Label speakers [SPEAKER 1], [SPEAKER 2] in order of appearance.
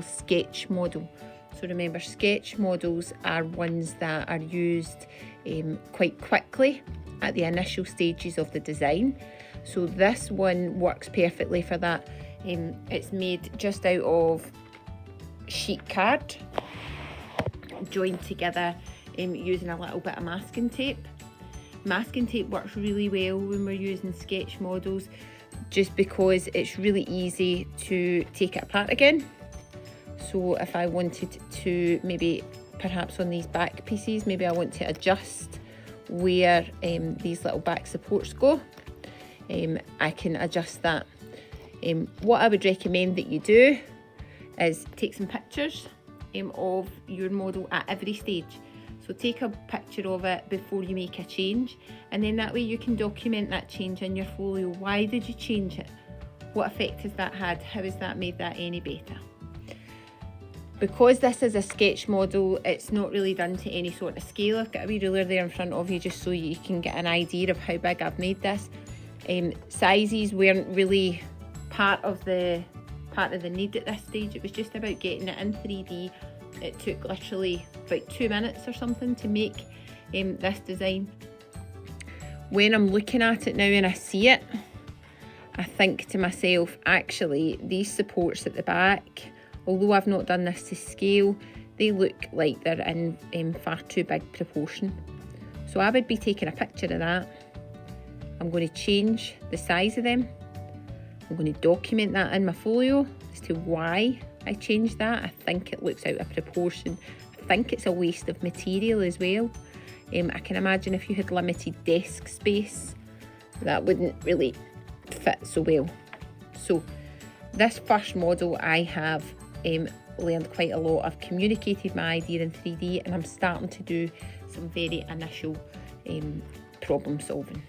[SPEAKER 1] simple sketch model. So remember, sketch models are ones that are used quite quickly at the initial stages of the design. So this one works perfectly for that. It's made just out of sheet card, joined together using a little bit of masking tape. Masking tape works really well when we're using sketch models, just because it's really easy to take it apart again. So if I wanted to, maybe perhaps on these back pieces, maybe I want to adjust where these little back supports go, I can adjust that. What I would recommend that you do is take some pictures of your model at every stage. So take a picture of it before you make a change, and then that way you can document that change in your folio. Why did you change it? What effect has that had? How has that made that any better? Because this is a sketch model, it's not really done to any sort of scale. I've got a wee ruler there in front of you just so you can get an idea of how big I've made this. Sizes weren't really part of the need at this stage. It was just about getting it in 3D. It took literally about 2 minutes or something to make this design. When I'm looking at it now and I see it, I think to myself, actually, these supports at the back, although I've not done this to scale, they look like they're in far too big proportion. So I would be taking a picture of that. I'm going to change the size of them. I'm going to document that in my folio as to why I changed that. I think it looks out of proportion. I think it's a waste of material as well. I can imagine if you had limited desk space, that wouldn't really fit so well. So this first model, I have learned quite a lot. I've communicated my idea in 3D, and I'm starting to do some very initial problem solving.